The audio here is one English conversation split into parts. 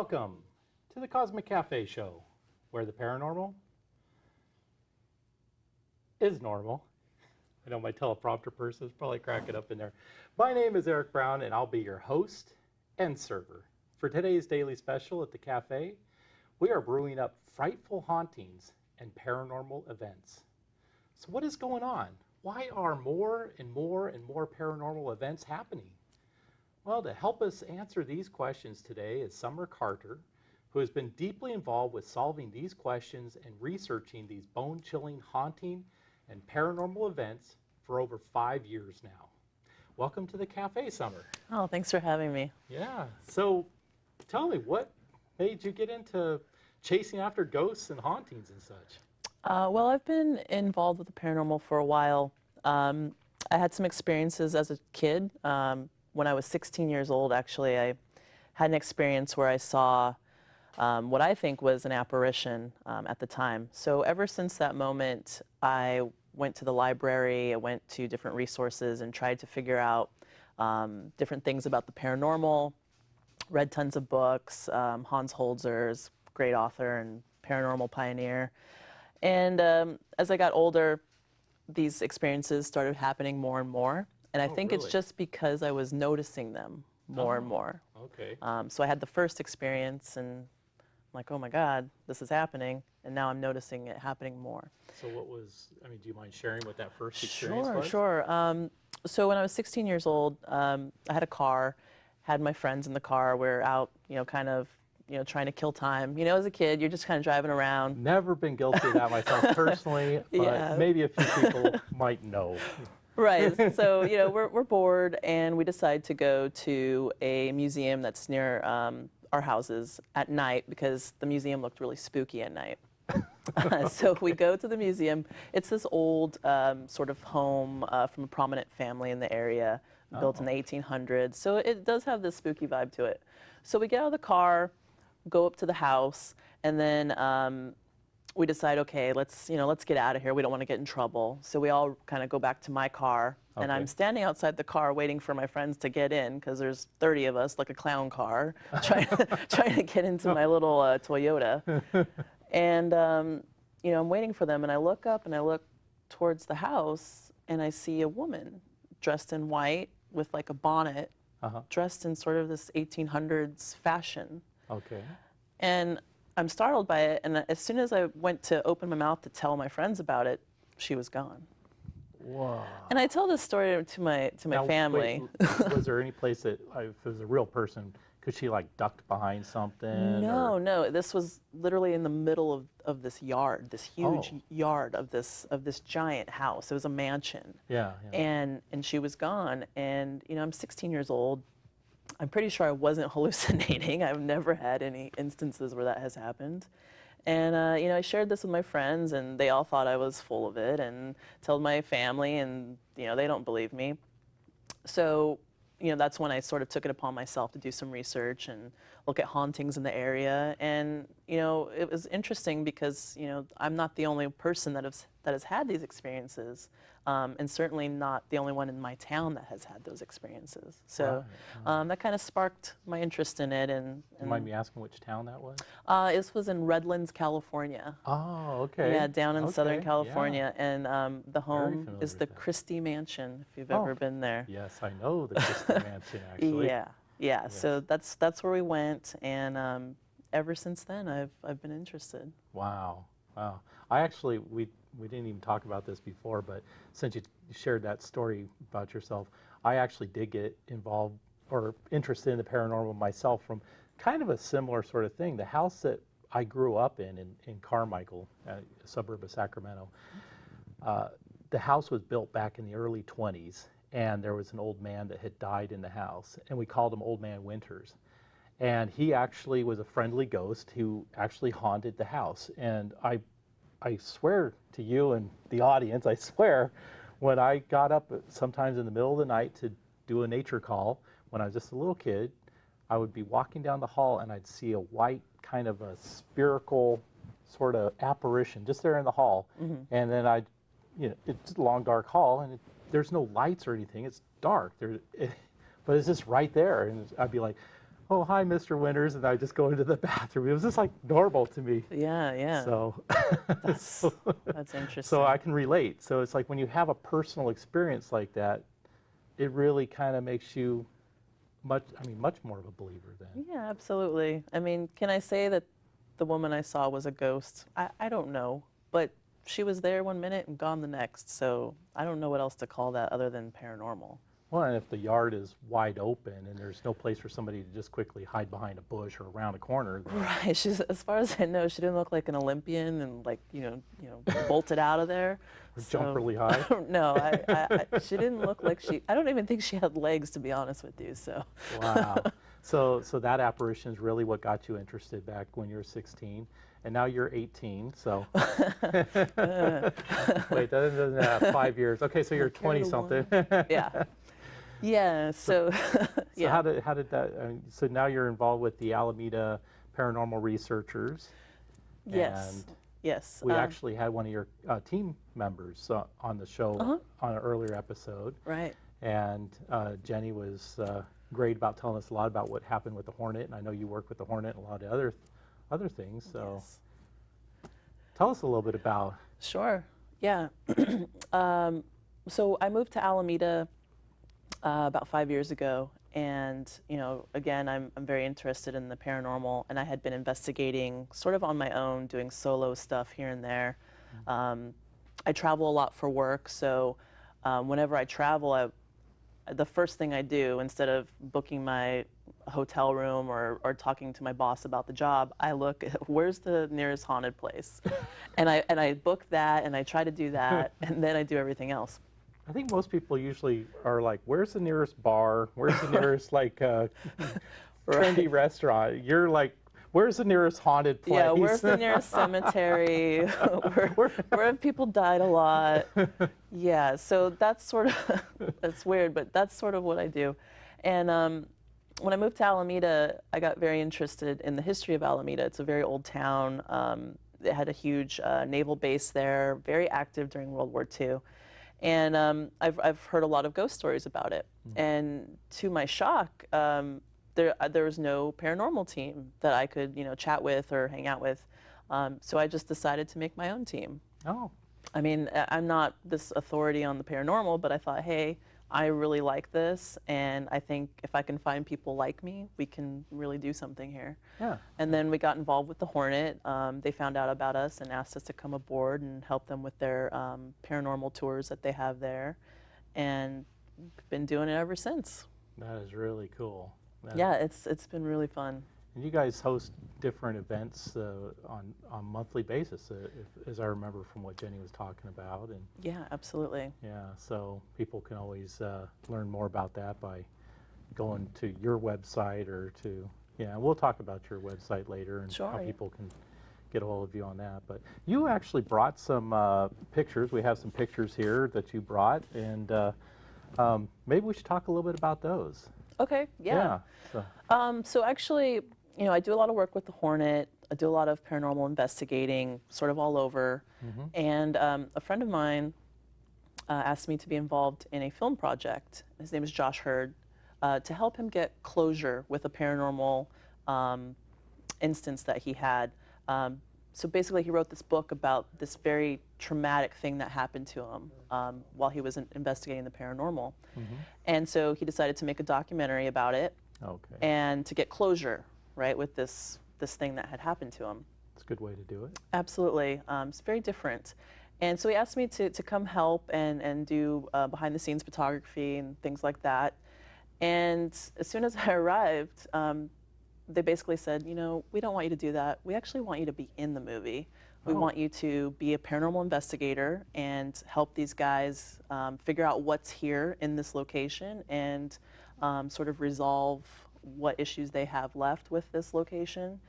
Welcome to the Cosmic Cafe show, where the paranormal is normal. I know my teleprompter person is probably cracking up in there. My name is Eric Brown, and I'll be your host and server. For today's daily special at the cafe, we are brewing up frightful hauntings and paranormal events. So what is going on? Why are more and more and more paranormal events happening? Well, to help us answer these questions today is Sommer Carter, who has been deeply involved with solving these questions and researching these bone-chilling haunting and paranormal events for over 5 years now. Welcome to the Cafe, Sommer. Oh, thanks for having me. Yeah, so tell me, what made you get into chasing after ghosts and hauntings and such? Well, I've been involved with the paranormal for a while. I had some experiences as a kid. When I was 16 years old, actually, I had an experience where I saw what I think was an apparition at the time. So ever since that moment, I went to the library, I went to different resources and tried to figure out different things about the paranormal, read tons of books. Hans Holzer's great author and paranormal pioneer. And as I got older, these experiences started happening more and more. And I think really? it's just because I was noticing them more and more. Okay. So I had the first experience and I'm like, oh my God, this is happening. And now I'm noticing it happening more. So what was, do you mind sharing what that first experience was? Sure. So when I was 16 years old, I had a car, had my friends in the car. We were out, kind of, trying to kill time. As a kid, you're just kind of driving around. Never been guilty of that myself personally, but Yeah. maybe a few people might know. Right. So, we're bored and we decide to go to a museum that's near our houses at night because the museum looked really spooky at night. So we go to the museum. It's this old sort of home from a prominent family in the area, built in the 1800s. So it does have this spooky vibe to it. So we get out of the car, go up to the house, and then we decide, okay, let's get out of here. We don't want to get in trouble. So we all kind of go back to my car, and I'm standing outside the car waiting for my friends to get in because there's 30 of us, like a clown car, trying to get into my little Toyota. And I'm waiting for them, and I look up and I look towards the house, and I see a woman dressed in white with like a bonnet, dressed in sort of this 1800s fashion. Okay. And I'm startled by it, and as soon as I went to open my mouth to tell my friends about it, she was gone. Whoa. And I tell this story to my Now, family. wait, was there any place that, if it was a real person, could she like ducked behind something? No. This was literally in the middle of this yard, this huge yard of this giant house. It was a mansion. Yeah. And she was gone. And I'm 16 years old. I'm pretty sure I wasn't hallucinating. I've never had any instances where that has happened. And, I shared this with my friends, and they all thought I was full of it, and told my family, and, they don't believe me. So, that's when I sort of took it upon myself to do some research and look at hauntings in the area. And, it was interesting because, I'm not the only person that has had these experiences. And certainly not the only one in my town that has had those experiences. So that kind of sparked my interest in it. And you mind me asking which town that was? This was in Redlands, California. Oh, okay. Yeah, down in Southern California. Yeah. And the home is the Christie Mansion, if you've ever been there. Yes, I know the Christie Mansion, actually. Yeah. Yes. So that's where we went. And ever since then, I've been interested. Wow. I actually, we didn't even talk about this before, but since you shared that story about yourself, I actually did get involved or interested in the paranormal myself from kind of a similar sort of thing. The house that I grew up in Carmichael, a suburb of Sacramento, the house was built back in the early 20s, and there was an old man that had died in the house, and we called him Old Man Winters. And he actually was a friendly ghost who actually haunted the house. And I swear to you and the audience, I swear, when I got up sometimes in the middle of the night to do a nature call, when I was just a little kid, I would be walking down the hall and I'd see a white kind of a spherical sort of apparition just there in the hall. And then it's a long dark hall and there's no lights or anything. It's dark. But it's just right there. And I'd be like, oh, hi, Mr. Winters, and I just go into the bathroom. It was just like normal to me. Yeah, yeah. So, That's that's interesting. so I can relate. So it's like when you have a personal experience like that, it really kind of makes you much more of a believer then. Yeah, absolutely. I mean, can I say that the woman I saw was a ghost? I don't know, but she was there one minute and gone the next, so I don't know what else to call that other than paranormal. Well, and if the yard is wide open and there's no place for somebody to just quickly hide behind a bush or around a corner, then Right. She's, as far as I know, she didn't look like an Olympian and like, bolted out of there. or jump really high. No, she didn't look like I don't even think she had legs, to be honest with you, so. Wow. So that apparition is really what got you interested back when you were 16, and now you're 18. So wait, that doesn't have 5 years. Okay, so you're 20 something. Yeah. Yeah. So. So Yeah. how did that? So now you're involved with the Alameda Paranormal Researchers. Yes. And Yes. we actually had one of your team members on the show on an earlier episode. Right. And Jenny was great about telling us a lot about what happened with the Hornet, and I know you work with the Hornet and a lot of other things. So Yes. tell us a little bit about. Sure. Yeah. So I moved to Alameda about 5 years ago, and again, I'm very interested in the paranormal, and I had been investigating sort of on my own, doing solo stuff here and there. I travel a lot for work, so whenever I travel, the first thing I do, instead of booking my hotel room or talking to my boss about the job, I look at where's the nearest haunted place, and I book that, and I try to do that, and then I do everything else. I think most people usually are like, where's the nearest bar? Where's the nearest trendy restaurant? You're like, where's the nearest haunted place? Yeah, where's the nearest cemetery? Where have people died a lot? Yeah, so that's sort of, that's weird, but that's sort of what I do. And when I moved to Alameda, I got very interested in the history of Alameda. It's a very old town. It had a huge naval base there, very active during World War II. And I've heard a lot of ghost stories about it. And to my shock, there was no paranormal team that I could chat with or hang out with. So I just decided to make my own team. Oh. I mean, I'm not this authority on the paranormal, but I thought, hey, I really like this, and I think if I can find people like me, we can really do something here. Yeah. And then we got involved with the Hornet. They found out about us and asked us to come aboard and help them with their paranormal tours that they have there, and been doing it ever since. That is really cool. Yeah, it's been really fun. And you guys host different events on a monthly basis, as I remember from what Jenny was talking about. And Yeah, absolutely. yeah, so people can always learn more about that by going to your website or to, yeah, we'll talk about your website later and Sure, how yeah. people can get a hold of you on that. But you actually brought some pictures. We have some pictures here that you brought, and maybe we should talk a little bit about those. Okay, yeah. So actually, I do a lot of work with the Hornet. I do a lot of paranormal investigating, sort of all over. And a friend of mine asked me to be involved in a film project. His name is Josh Hurd, to help him get closure with a paranormal instance that he had. So basically, he wrote this book about this very traumatic thing that happened to him while he was investigating the paranormal. And so he decided to make a documentary about it. Okay. And to get closure, right, with this thing that had happened to him. It's a good way to do it. Absolutely. It's very different. And so he asked me to come help and do behind-the-scenes photography and things like that. And as soon as I arrived, they basically said, we don't want you to do that. We actually want you to be in the movie. We want you to be a paranormal investigator and help these guys figure out what's here in this location and sort of resolve what issues they have left with this location.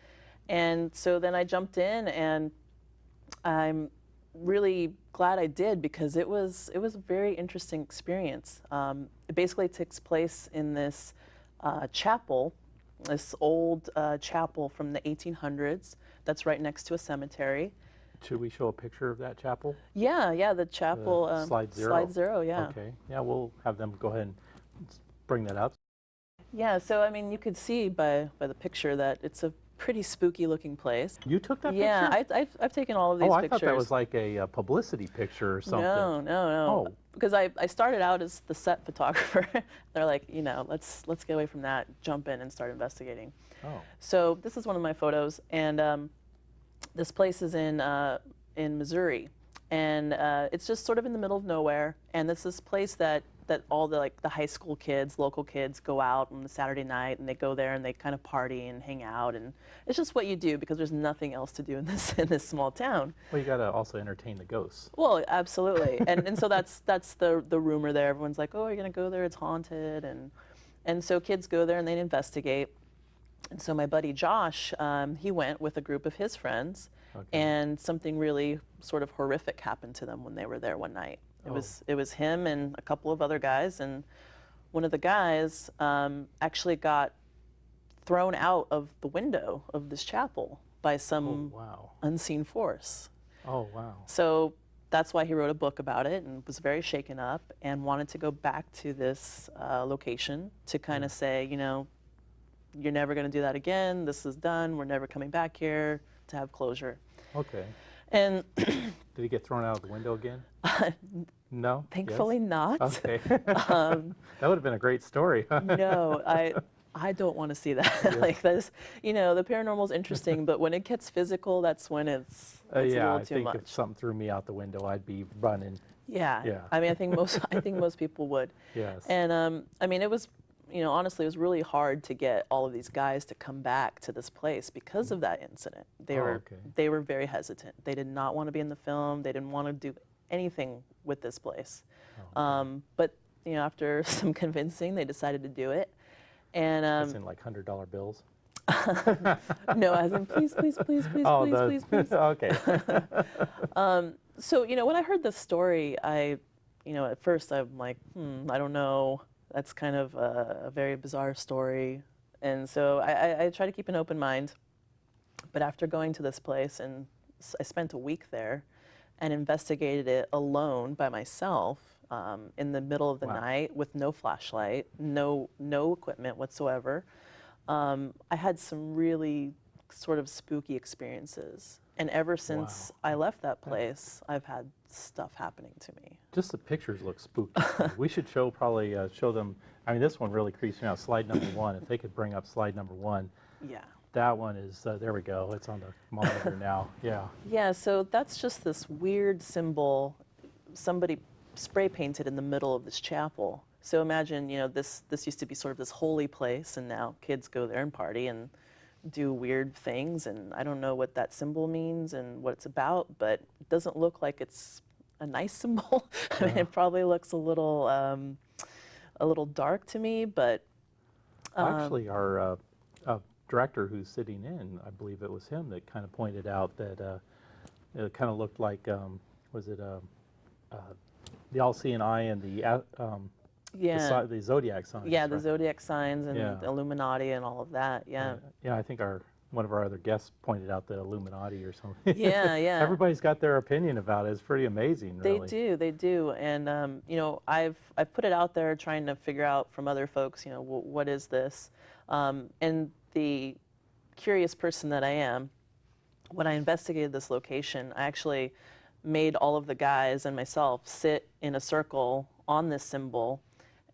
And so then I jumped in, and I'm really glad I did, because it was a very interesting experience. It basically takes place in this chapel, this old chapel from the 1800s that's right next to a cemetery. Should we show a picture of that chapel? Yeah, the chapel. Slide 0. Slide 0, yeah. Okay, yeah, we'll have them go ahead and bring that up. Yeah, so I mean, you could see by the picture that it's a pretty spooky looking place. You took that Yeah, picture? I've taken all of Oh, these I pictures. thought that was like a publicity picture or something. No. Oh, Because I started out as the set photographer. They're like, let's get away from that, jump in and start investigating. oh, So this is one of my photos, and this place is in Missouri, and it's just sort of in the middle of nowhere. And it's this place that all the high school kids, local kids, go out on the Saturday night, and they go there and they kind of party and hang out, and it's just what you do because there's nothing else to do in this small town. well, you got to also entertain the ghosts. Well, absolutely, and so that's the rumor there. Everyone's like, oh, you're gonna go there? It's haunted, and so kids go there and they investigate. And so my buddy Josh, he went with a group of his friends, Okay. and something really sort of horrific happened to them when they were there one night. It was him and a couple of other guys, and one of the guys actually got thrown out of the window of this chapel by some wow. unseen force. Oh, wow. So that's why he wrote a book about it and was very shaken up and wanted to go back to this location to kind of say, you're never going to do that again. This is done. We're never coming back here, to have closure. Okay. And did he get thrown out of the window again? No? Thankfully Yes? not. Okay. That would have been a great story. No, I don't want to see that. Yeah. Like this, the paranormal is interesting, but when it gets physical, that's when it's a yeah, little I too think much. if something threw me out the window, I'd be running. Yeah. Yeah. I mean, I think most people would. Yes. And I mean, it was, honestly, it was really hard to get all of these guys to come back to this place because of that incident. Okay. They were very hesitant. They did not want to be in the film. They didn't want to do anything with this place. Okay. But after some convincing, they decided to do it. And As in like $100 bills? no, as in please, please, please, please, Oh, please, please, please. Okay. So, when I heard this story, at first I'm like, I don't know. That's kind of a very bizarre story. And so I try to keep an open mind. But after going to this place, and I spent a week there and investigated it alone by myself in the middle of the Wow. night with no flashlight, no equipment whatsoever. I had some really sort of spooky experiences. And ever since Wow. I left that place, I've had stuff happening to me. Just the pictures look spooky. We should probably show them. I mean, this one really creeps me out. Slide number 1. If they could bring up slide number 1. Yeah. That one is, there we go. It's on the monitor now. Yeah. Yeah, so that's just this weird symbol somebody spray painted in the middle of this chapel. So imagine, this used to be sort of this holy place, and now kids go there and party and do weird things, and I don't know what that symbol means and what it's about, but it doesn't look like it's a nice symbol. I mean, it probably looks a little dark to me, but Actually, our director who's sitting in, I believe it was him that kind of pointed out that it kind of looked like, was it the all-seeing eye and yeah, the zodiac signs? yeah, the right? zodiac signs and Yeah. the Illuminati and all of that. Yeah, Yeah, I think one of our other guests pointed out the Illuminati or something. yeah, yeah. Everybody's got their opinion about it. It's pretty amazing, really. They do, and I've put it out there trying to figure out from other folks, what is this, and the curious person that I am, when I investigated this location, I actually made all of the guys and myself sit in a circle on this symbol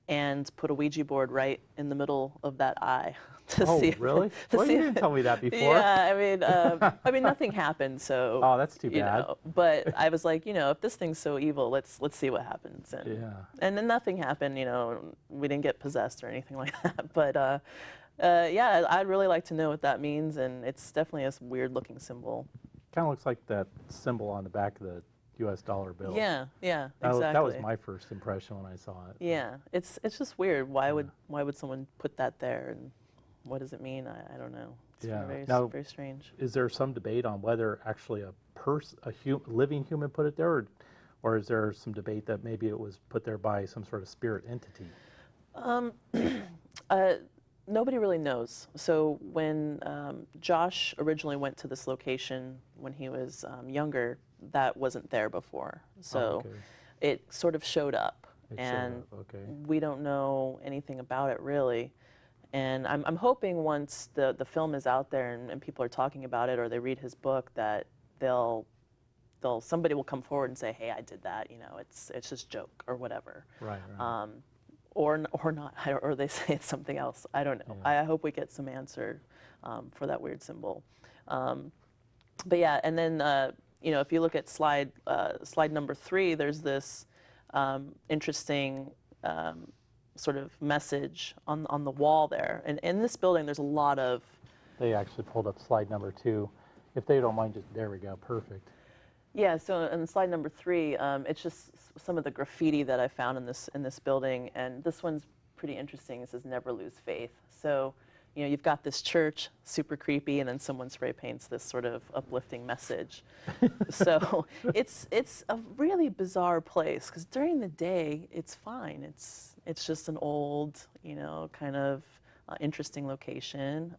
and put a Ouija board right in the middle of that eye to see. Really? Well, you didn't tell me that before. Yeah, I mean, nothing happened, so. Oh, that's too bad. But I was like, if this thing's so evil, let's see what happens. And, Yeah. And then nothing happened. We didn't get possessed or anything like that. But yeah, I'd really like to know what that means, and it's definitely a weird-looking symbol. Kind of looks like that symbol on the back of the U.S. dollar bill. Yeah, exactly. That was my first impression when I saw it. Yeah, it's just weird. Why would someone put that there, and what does it mean? I don't know. It's very strange. Is there some debate on whether actually a living human put it there, or is there some debate that maybe it was put there by some sort of spirit entity? Nobody really knows. So when Josh originally went to this location when he was younger, that wasn't there before. So it sort of showed up. Okay. We don't know anything about it really. And I'm hoping once the film is out there and people are talking about it or they read his book that somebody will come forward and say, hey, I did that, you know, it's just joke or whatever. Right, right. Or not, or they say it's something else. I don't know. Yeah. I hope we get some answer for that weird symbol. But yeah, and then you know, if you look at slide number 3, there's this interesting sort of message on the wall there. And in this building, there's a lot of. They actually pulled up slide number 2. If they don't mind, just there we go. Perfect. Yeah, so in slide number 3, it's just some of the graffiti that I found in this building, and this one's pretty interesting. It says "Never lose faith." So, you know, you've got this church, super creepy, and then someone spray paints this sort of uplifting message. So it's a really bizarre place because during the day it's fine. It's just an old, you know, kind of interesting location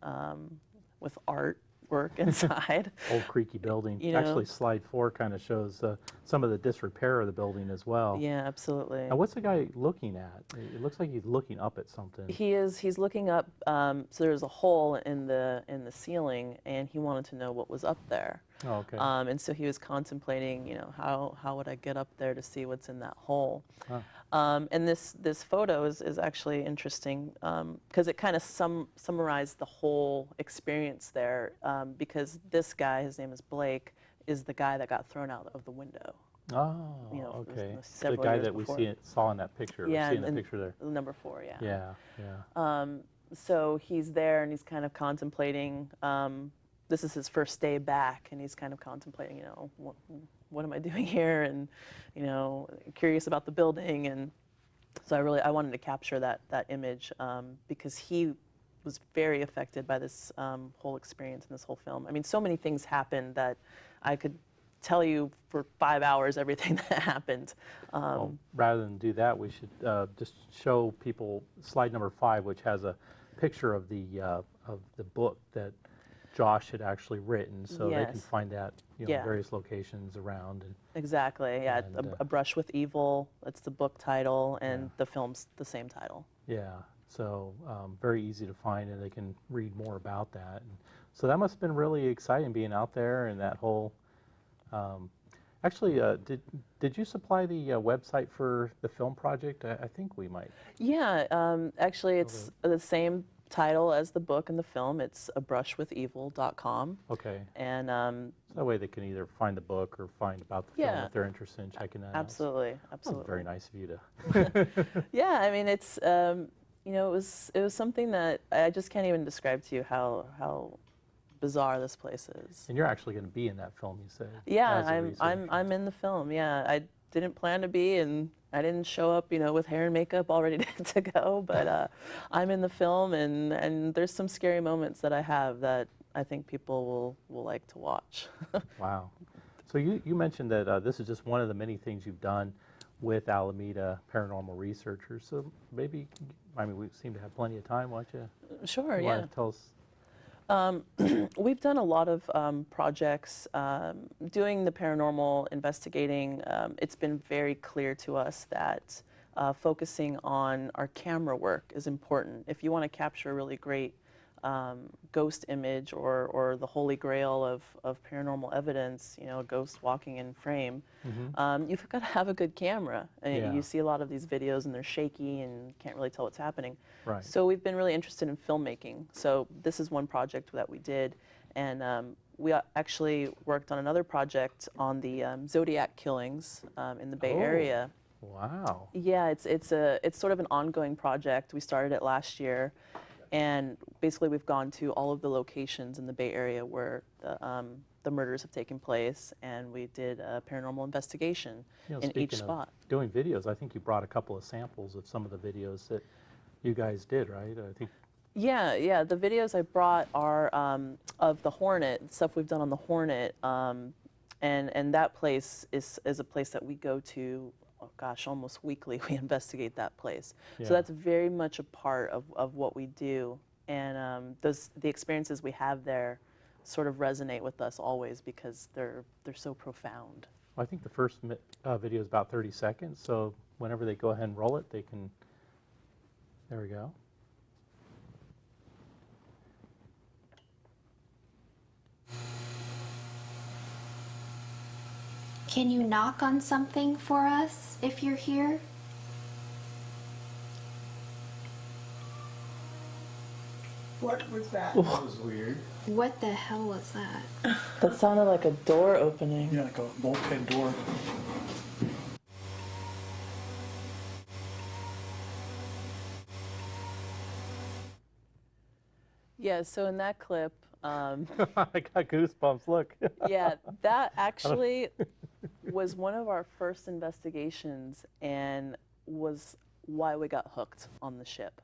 with artwork inside. Old creaky building. You know? Actually, slide 4 kind of shows some of the disrepair of the building as well. Yeah, absolutely. Now, what's the guy looking at? It looks like he's looking up at something. He's looking up. So there's a hole in the ceiling, and he wanted to know what was up there. Oh, okay. And so he was contemplating, you know, how would I get up there to see what's in that hole. Huh. And this photo is actually interesting because it kind of summarized the whole experience there. Because this guy, his name is Blake, is the guy that got thrown out of the window. Oh, You know, okay. The several guy years that we before. saw in that picture. Yeah, We're seeing the and picture there. number 4, yeah. Yeah, yeah. So he's there and he's kind of contemplating. This is his first day back, and he's kind of contemplating, you know, what am I doing here, and you know, curious about the building. And so I wanted to capture that image because he was very affected by this whole experience in this whole film. I mean, so many things happened that I could tell you for 5 hours everything that happened. Well, rather than do that, we should just show people slide number 5, which has a picture of the book that Josh had actually written, so they can Yes. find that, you know, Yeah. various locations around. And Exactly, yeah. And, A Brush with Evil, that's the book title, and Yeah. the film's the same title. yeah, so very easy to find, and they can read more about that. And so that must have been really exciting being out there and that whole. Actually, did you supply the website for the film project? I think we might. Yeah, actually, it's the same title as the book and the film. It's abrushwithevil.com. Okay. And So that way they can either find the book or find about the film Yeah. if they're interested in checking that out. absolutely, That was absolutely. very nice of you to. Yeah, I mean, it's you know, it was something that I just can't even describe to you how bizarre this place is. And you're actually going to be in that film, you said. Yeah, as a researcher. I'm in the film. Yeah, I didn't plan to be, and I didn't show up, you know, with hair and makeup all ready to go. But I'm in the film, and there's some scary moments that I have that I think people will like to watch. Wow. So you mentioned that this is just one of the many things you've done with Alameda Paranormal Researchers. So maybe, I mean, we seem to have plenty of time. Why don't you Sure, you yeah. want to tell us? We've done a lot of projects doing the paranormal investigating. It's been very clear to us that focusing on our camera work is important. If you want to capture a really great ghost image or the holy grail of paranormal evidence, you know, a ghost walking in frame, you've got to have a good camera. And Yeah. you see a lot of these videos and they're shaky and can't really tell what's happening. Right. So we've been really interested in filmmaking. So this is one project that we did, and we actually worked on another project on the Zodiac killings in the Bay Oh. Area. Wow. Yeah, it's sort of an ongoing project. We started it last year, and basically we've gone to all of the locations in the Bay Area where the murders have taken place, and we did a paranormal investigation You know, in each speaking of spot. doing videos, I think you brought a couple of samples of some of the videos that you guys did, right? I think. Yeah. The videos I brought are of the Hornet, stuff we've done on the Hornet, and that place is a place that we go to. Oh gosh, almost weekly we investigate that place. Yeah. So that's very much a part of what we do, and the experiences we have there sort of resonate with us always because they're so profound. Well, I think the first video is about 30 seconds, so whenever they go ahead and roll it, they can. There we go. Can you knock on something for us if you're here? What was that? That was weird. What the hell was that? That sounded like a door opening. Yeah, like a bulkhead door. Yeah, so in that clip, I got goosebumps. Look. yeah, that actually was one of our first investigations and was why we got hooked on the ship.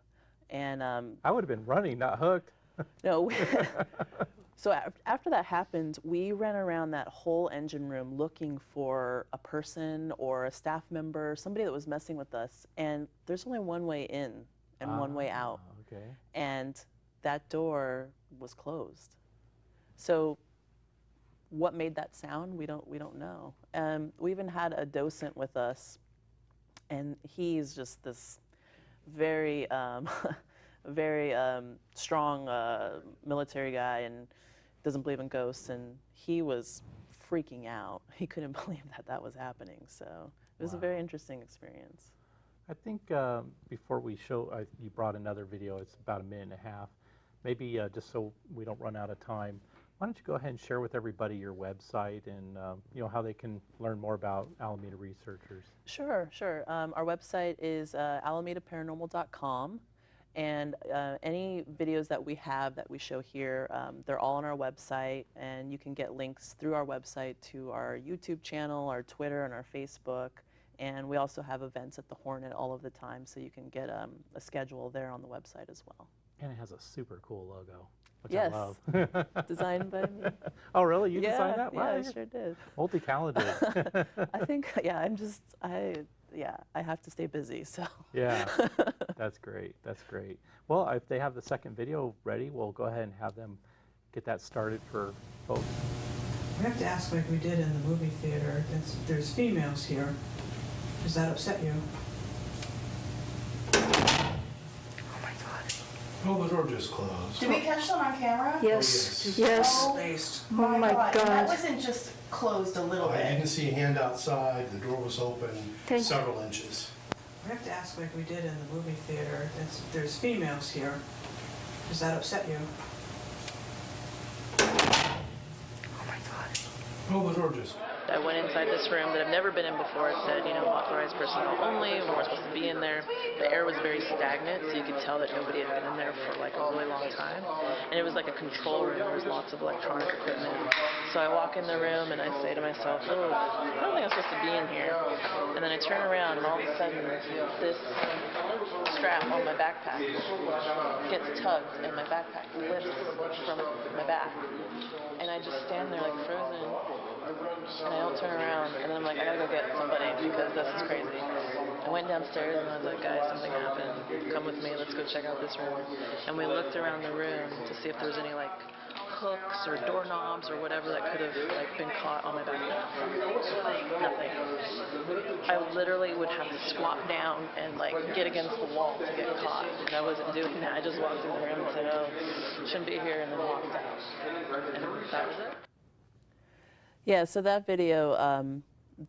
And I would have been running, not hooked. no, so after that happened, we ran around that whole engine room looking for a person or a staff member, somebody that was messing with us. And there's only one way in and one way out. Okay. And that door was closed. So what made that sound? We don't know. We even had a docent with us, and he's just this very very strong military guy and doesn't believe in ghosts, and he was freaking out. He couldn't believe that that was happening. So it was a very interesting experience. I think before we show, you brought another video. It's about 1.5 minutes. Maybe just so we don't run out of time, why don't you go ahead and share with everybody your website and you know, how they can learn more about Alameda Researchers. Sure. Our website is alamedaparanormal.com, and any videos that we have that we show here, they're all on our website, and you can get links through our website to our YouTube channel, our Twitter, and our Facebook. And we also have events at the Hornet all of the time, so you can get a schedule there on the website as well. And it has a super cool logo, which Yes. I love. Designed by me. Oh, really? You designed that? Wow, Yeah, I you're sure did. multi-talented. I think, yeah, I have to stay busy, so. Yeah, that's great. That's great. Well, if they have the second video ready, we'll go ahead and have them get that started for folks. We have to ask like we did in the movie theater. There's females here. Does that upset you? Oh, the door just closed. Did we catch them on camera? Yes, Oh, yes. Based. Oh my And that God. wasn't just closed a little I bit. didn't see a hand outside. The door was open Thank you. several inches. We have to ask like we did in the movie theater. There's females here. Does that upset you? Oh, the door just. I went inside this room that I've never been in before. It said, you know, authorized personnel only. We weren't supposed to be in there. The air was very stagnant, so you could tell that nobody had been in there for like a really long time. And it was like a control room. There was lots of electronic equipment. So I walk in the room and I say to myself, oh, I don't think I'm supposed to be in here. And then I turn around and all of a sudden this strap on my backpack gets tugged and my backpack lifts from my back. And I just stand there like frozen. And I don't turn around, and then I'm like, I gotta go get somebody because this is crazy. I went downstairs and I was like, guys, something happened. Come with me, let's go check out this room. And we looked around the room to see if there was any like hooks or doorknobs or whatever that could have like been caught on my backpack. Nothing. I literally would have to squat down and like get against the wall to get caught. And I wasn't doing that. I just walked through the room and said, oh, shouldn't be here, and then walked out. And that was it. Yeah, so that video,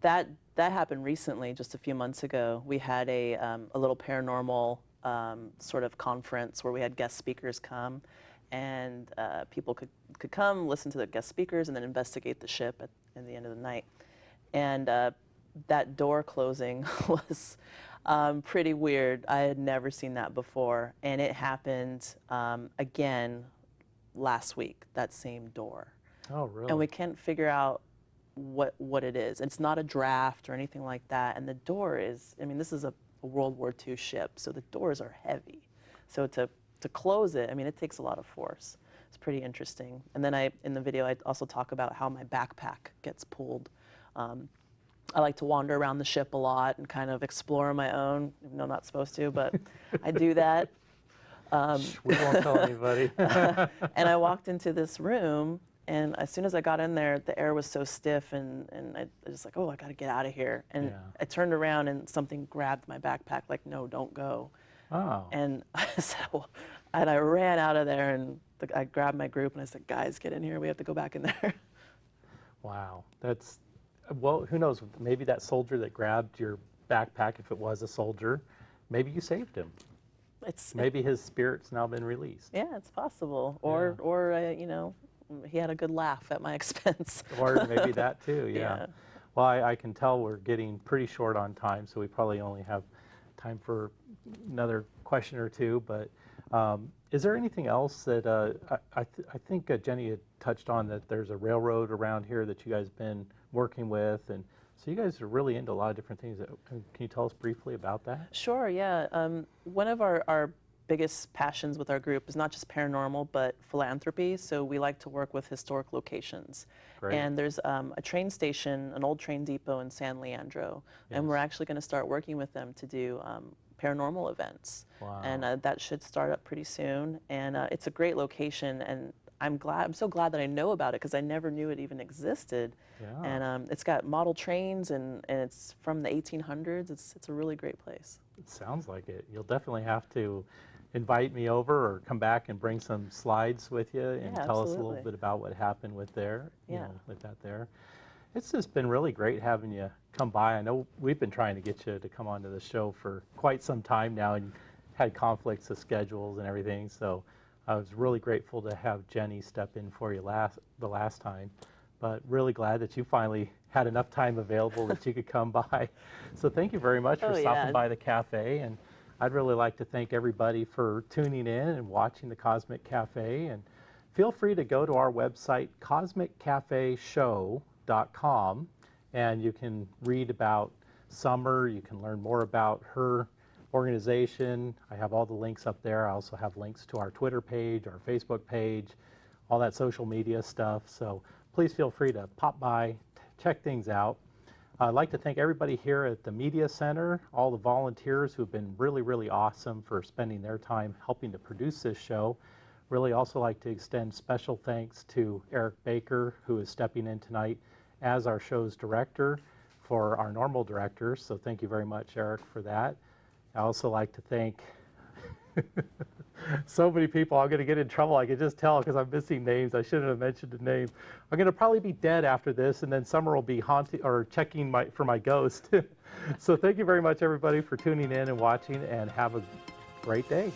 that happened recently, just a few months ago. We had a little paranormal sort of conference where we had guest speakers come, and people could come, listen to the guest speakers, and then investigate the ship at the end of the night. And that door closing was pretty weird. I had never seen that before, and it happened again last week, that same door. Oh, really? And we can't figure out what it is. It's not a draft or anything like that. And the door is, I mean, this is a World War II ship, so the doors are heavy. So to close it, I mean, it takes a lot of force. It's pretty interesting. And then in the video, I also talk about how my backpack gets pulled. I like to wander around the ship a lot and kind of explore on my own, even though I'm not supposed to, but I do that. We won't tell anybody. And I walked into this room, and as soon as I got in there, the air was so stiff, and I was like, oh, I got to get out of here. And Yeah. I turned around, and something grabbed my backpack, like, no, don't go. Oh. And I said, well, and I ran out of there, and I grabbed my group, and I said, guys, get in here. We have to go back in there. Wow. That's, well, who knows? Maybe that soldier that grabbed your backpack, if it was a soldier, maybe you saved him. Maybe his spirit's now been released. Yeah, it's possible. Or, Yeah. you know, he had a good laugh at my expense. Or maybe that too, yeah. Yeah. Well, I can tell we're getting pretty short on time, so we probably only have time for another question or two. But is there anything else that I think Jenny had touched on, that there's a railroad around here that you guys been working with, and so you guys are really into a lot of different things. Can you tell us briefly about that? Sure, yeah. One of our biggest passions with our group is not just paranormal, but philanthropy. So we like to work with historic locations. Great. And there's a train station, an old train depot in San Leandro, and we're actually going to start working with them to do paranormal events. Wow. And that should start up pretty soon. And it's a great location, and I'm so glad that I know about it, because I never knew it even existed. Yeah. And it's got model trains, and it's from the 1800s. It's a really great place. It sounds like it. You'll definitely have to invite me over, or come back and bring some slides with you and Yeah, tell us a little absolutely. bit about what happened with there, you Yeah. know, with that there. It's just been really great having you come by. I know we've been trying to get you to come onto the show for quite some time now, and had conflicts of schedules and everything. So I was really grateful to have Jenny step in for you the last time. But really glad that you finally had enough time available that you could come by. So thank you very much for Oh, stopping yeah. by the cafe. And I'd really like to thank everybody for tuning in and watching the Cosmic Cafe. And feel free to go to our website, cosmiccafeshow.com, and you can read about Sommer. You can learn more about her organization. I have all the links up there. I also have links to our Twitter page, our Facebook page, all that social media stuff. So please feel free to pop by, check things out. I'd like to thank everybody here at the Media Center, all the volunteers who've been really, really awesome for spending their time helping to produce this show. Really also like to extend special thanks to Eric Baker, who is stepping in tonight as our show's director for our normal directors. So thank you very much, Eric, for that. I also like to thank so many people. I'm going to get in trouble. I can just tell because I'm missing names. I shouldn't have mentioned a name. I'm going to probably be dead after this, and then Sommer will be haunting or checking for my ghost. So thank you very much, everybody, for tuning in and watching, and have a great day.